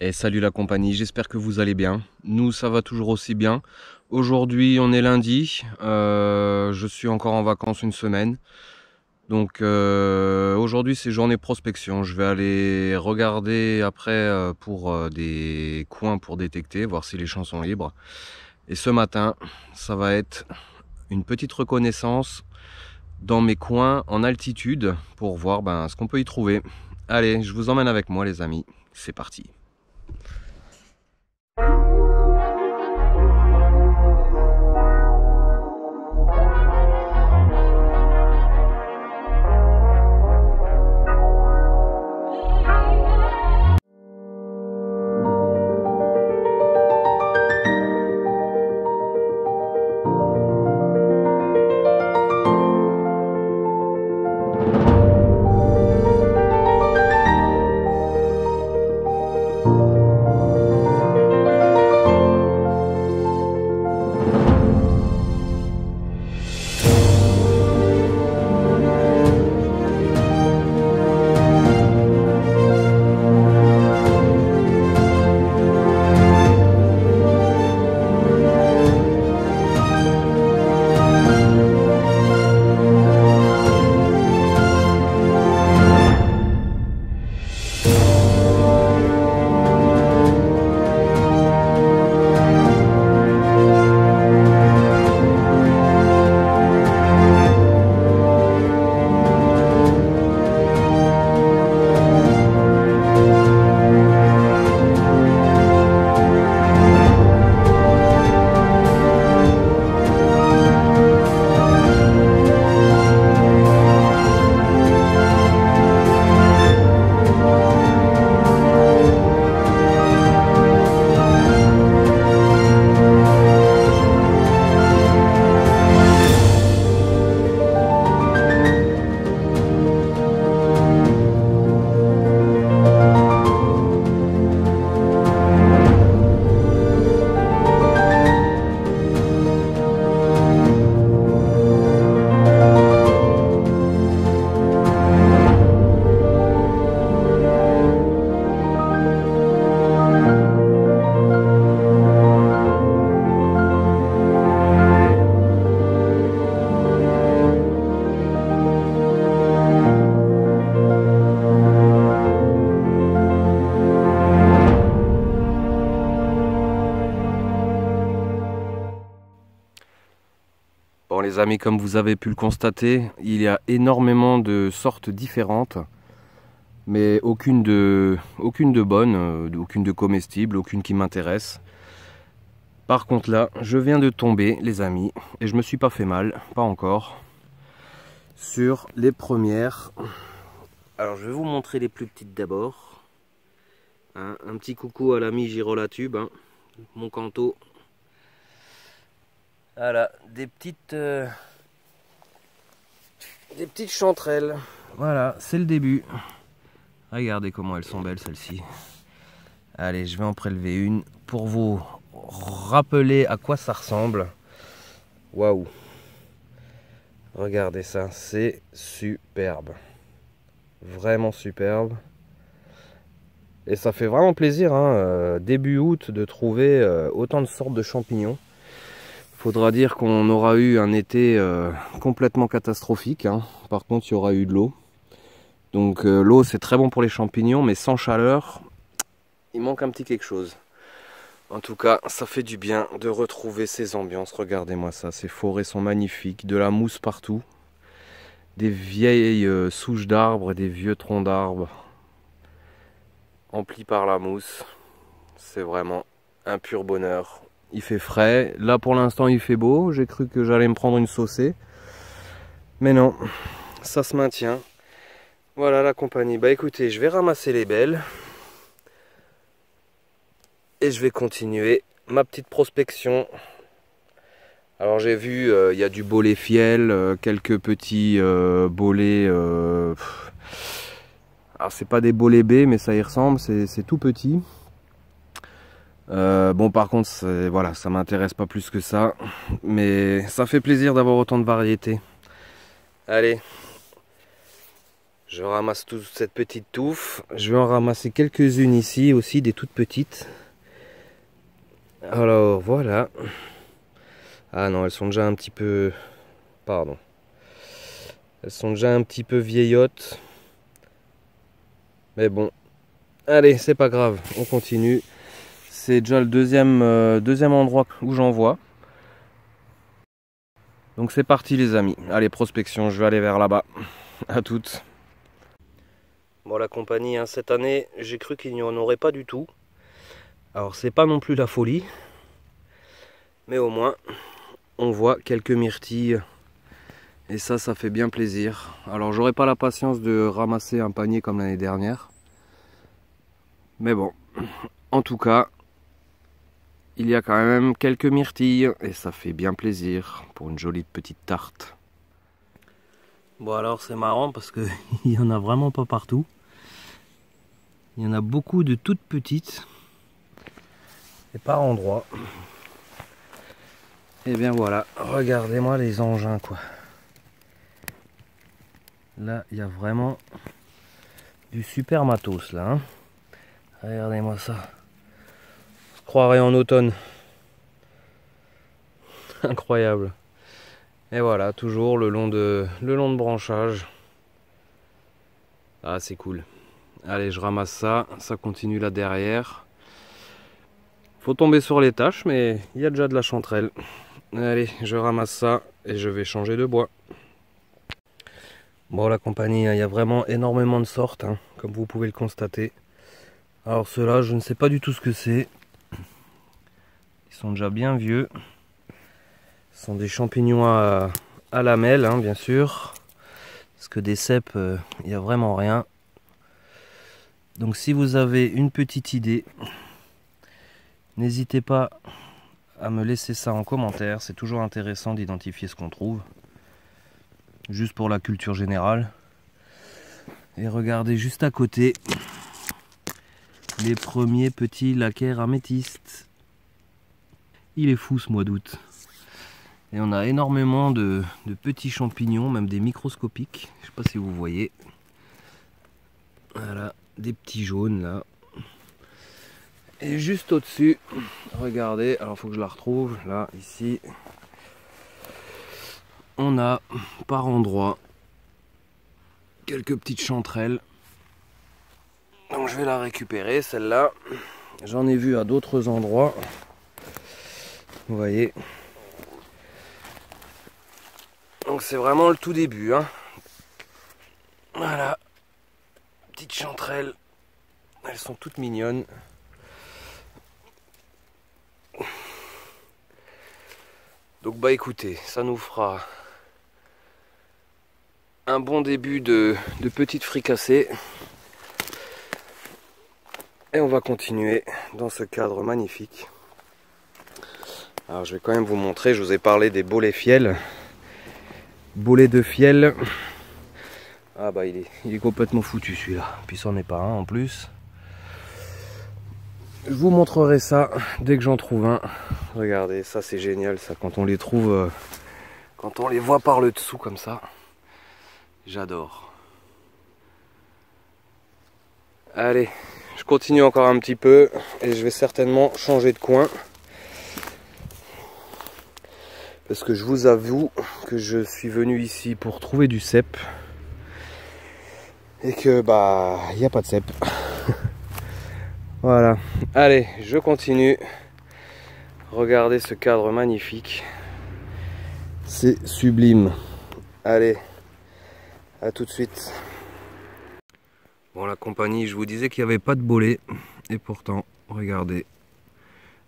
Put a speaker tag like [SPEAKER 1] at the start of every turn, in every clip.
[SPEAKER 1] Et salut la compagnie, j'espère que vous allez bien. Nous, ça va toujours aussi bien. Aujourd'hui, on est lundi. Je suis encore en vacances une semaine. Donc aujourd'hui, c'est journée prospection. Je vais aller regarder après pour des coins pour détecter, voir si les champs sont libres. Et ce matin, ça va être une petite reconnaissance dans mes coins en altitude pour voir ce qu'on peut y trouver. Allez, je vous emmène avec moi les amis. C'est parti. Bon les amis, comme vous avez pu le constater, il y a énormément de sortes différentes, mais aucune de bonne, aucune de comestible, aucune qui m'intéresse. Par contre là, je viens de tomber les amis, et je me suis pas fait mal, pas encore, sur les premières. Alors je vais vous montrer les plus petites d'abord. Un petit coucou à l'ami Girolatube, mon canto. Voilà, des petites chanterelles. Voilà, c'est le début. Regardez comment elles sont belles celles-ci. Allez, je vais en prélever une pour vous rappeler à quoi ça ressemble. Waouh! Regardez ça, c'est superbe. Vraiment superbe. Et ça fait vraiment plaisir, début août, de trouver autant de sortes de champignons. Faudra dire qu'on aura eu un été complètement catastrophique. Par contre, il y aura eu de l'eau. Donc l'eau, c'est très bon pour les champignons, mais sans chaleur, il manque un petit quelque chose. En tout cas, ça fait du bien de retrouver ces ambiances. Regardez-moi ça, ces forêts sont magnifiques, de la mousse partout. Des vieilles souches d'arbres, des vieux troncs d'arbres emplis par la mousse. C'est vraiment un pur bonheur. Il fait frais, là pour l'instant il fait beau, j'ai cru que j'allais me prendre une saucée, mais non, ça se maintient. Voilà la compagnie, bah écoutez, je vais ramasser les belles, et je vais continuer ma petite prospection. Alors j'ai vu, il y a du bolet fiel, quelques petits bolets, alors c'est pas des bolets baies, mais ça y ressemble, c'est tout petit. Bon par contre voilà, ça m'intéresse pas plus que ça, mais ça fait plaisir d'avoir autant de variétés. Allez, Je ramasse toute cette petite touffe. Je vais en ramasser quelques-unes ici aussi, des toutes petites. Alors voilà. Ah non, elles sont déjà un petit peu... Pardon. Elles sont déjà un petit peu vieillottes. Mais bon. Allez, c'est pas grave. On continue. C'est déjà le deuxième endroit où j'en vois. Donc c'est parti les amis. Allez, prospection, je vais aller vers là-bas. À toutes. Bon la compagnie, hein, cette année, j'ai cru qu'il n'y en aurait pas du tout. Alors c'est pas non plus la folie. Mais au moins, on voit quelques myrtilles. Et ça fait bien plaisir. Alors j'aurais pas la patience de ramasser un panier comme l'année dernière. Mais bon, en tout cas, il y a quand même quelques myrtilles. Et ça fait bien plaisir pour une jolie petite tarte. Bon alors c'est marrant parce que il y en a vraiment pas partout. Il y en a beaucoup de toutes petites. Et par endroits. Et bien voilà, regardez-moi les engins quoi. Là il y a vraiment du super matos là. Hein. Regardez-moi ça. On se croirait en automne. Incroyable. Et voilà, toujours le long de branchage. Ah c'est cool. Allez, je ramasse ça. Ça continue là derrière. Faut tomber sur les tâches, mais il y a déjà de la chanterelle. Allez, je ramasse ça et je vais changer de bois. Bon, la compagnie, il y a vraiment énormément de sortes, hein, comme vous pouvez le constater. Alors ceux-là, je ne sais pas du tout ce que c'est. Ils sont déjà bien vieux. Ce sont des champignons à lamelles, hein, bien sûr. Parce que des cèpes, il n'y a vraiment rien. Donc si vous avez une petite idée, n'hésitez pas à me laisser ça en commentaire. C'est toujours intéressant d'identifier ce qu'on trouve. Juste pour la culture générale. Et regardez juste à côté les premiers petits laquaires améthystes. Il est fou ce mois d'août. Et on a énormément de petits champignons, même des microscopiques. Je sais pas si vous voyez. Voilà, des petits jaunes là. Et juste au-dessus, regardez, alors il faut que je la retrouve, là, ici. On a par endroits quelques petites chanterelles. Donc je vais la récupérer, celle-là. J'en ai vu à d'autres endroits. Vous voyez. Donc c'est vraiment le tout début. Hein. Voilà. Petites chanterelles. Elles sont toutes mignonnes. Donc bah écoutez, ça nous fera un bon début de petites fricassées. Et on va continuer dans ce cadre magnifique. Alors je vais quand même vous montrer, je vous ai parlé des bolets fiels. Bolet de fiel. Ah bah il est complètement foutu celui-là. Puis c'en est pas un en plus. Je vous montrerai ça dès que j'en trouve un. Regardez, ça c'est génial ça quand on les trouve, quand on les voit par le dessous comme ça. J'adore. Allez, je continue encore un petit peu et je vais certainement changer de coin. Parce que je vous avoue que je suis venu ici pour trouver du cèpe. Et que bah il n'y a pas de cèpe. Voilà. Allez, je continue. Regardez ce cadre magnifique. C'est sublime. Allez, à tout de suite. Bon la compagnie, je vous disais qu'il n'y avait pas de bolet. Et pourtant, regardez.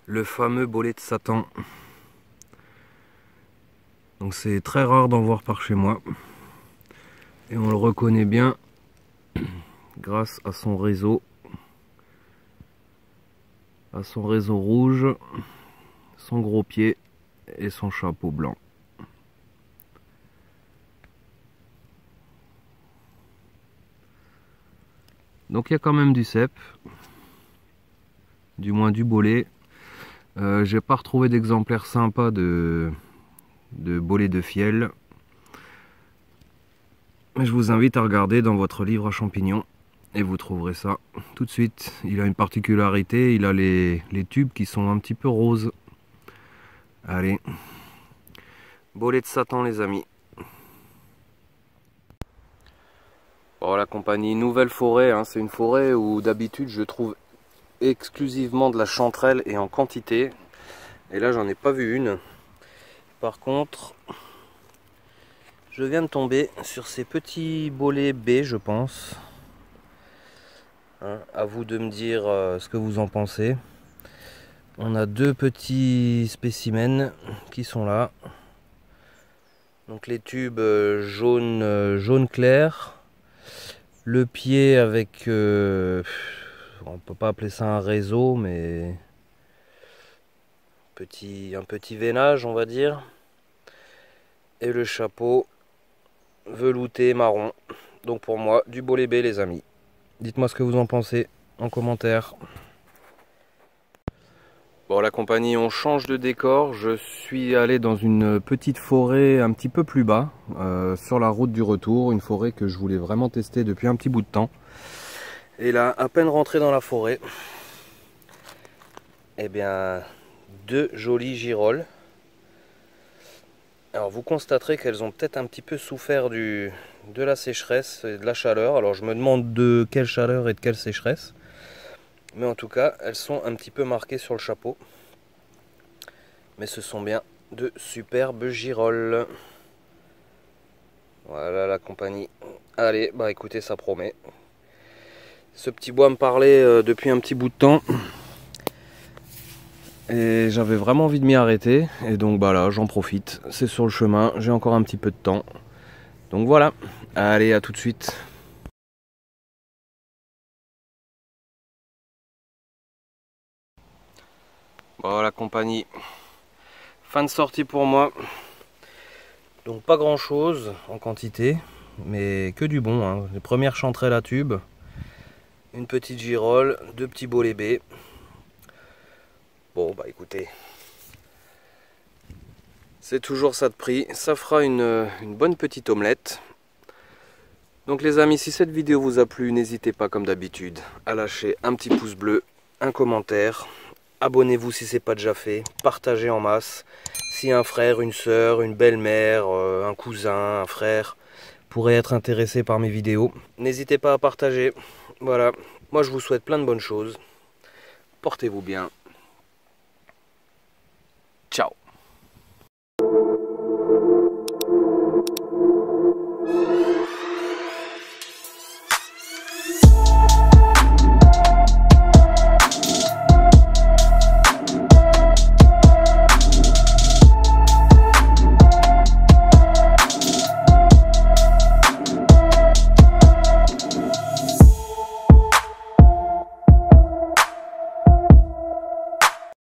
[SPEAKER 1] Le fameux bolet de Satan. Donc c'est très rare d'en voir par chez moi. Et on le reconnaît bien grâce à son réseau. À son réseau rouge, son gros pied et son chapeau blanc. Donc il y a quand même du cèpe. Du moins du bolet. J'ai pas retrouvé d'exemplaires sympas de bolet de fiel. Mais je vous invite à regarder dans votre livre à champignons et vous trouverez ça tout de suite. Il a une particularité, il a les tubes qui sont un petit peu roses. Allez, bolet de Satan les amis. Bon, la compagnie Nouvelle Forêt, hein, c'est une forêt où d'habitude je trouve exclusivement de la chanterelle et en quantité. Et là j'en ai pas vu une. Par contre, je viens de tomber sur ces petits bolets B, je pense. Hein, à vous de me dire ce que vous en pensez. On a deux petits spécimens qui sont là. Donc les tubes jaune clair. Le pied avec, on peut pas appeler ça un réseau, mais un petit veinage on va dire. Et le chapeau velouté marron. Donc pour moi, du bolet B les amis. Dites-moi ce que vous en pensez en commentaire. Bon la compagnie, on change de décor. Je suis allé dans une petite forêt un petit peu plus bas, sur la route du retour. Une forêt que je voulais vraiment tester depuis un petit bout de temps. Et là, à peine rentré dans la forêt, eh bien, deux jolies girolles. Alors vous constaterez qu'elles ont peut-être un petit peu souffert de la sécheresse et de la chaleur. Alors je me demande de quelle chaleur et de quelle sécheresse. Mais en tout cas, elles sont un petit peu marquées sur le chapeau. Mais ce sont bien de superbes girolles. Voilà la compagnie. Allez, bah écoutez, ça promet. Ce petit bois me parlait depuis un petit bout de temps. Et j'avais vraiment envie de m'y arrêter. Et donc bah là, j'en profite. C'est sur le chemin, j'ai encore un petit peu de temps. Donc voilà. Allez, à tout de suite. Bon la compagnie, fin de sortie pour moi. Donc pas grand chose en quantité, mais que du bon, hein. Les premières chanterelles à tube, une petite girole, deux petits bolets B. Bon bah écoutez, c'est toujours ça de prix, ça fera une bonne petite omelette. Donc les amis, si cette vidéo vous a plu, n'hésitez pas comme d'habitude à lâcher un petit pouce bleu, un commentaire. Abonnez-vous si ce n'est pas déjà fait, partagez en masse. Si un frère, une soeur, une belle-mère, un cousin, un frère pourrait être intéressé par mes vidéos, n'hésitez pas à partager. Voilà, moi je vous souhaite plein de bonnes choses. Portez-vous bien.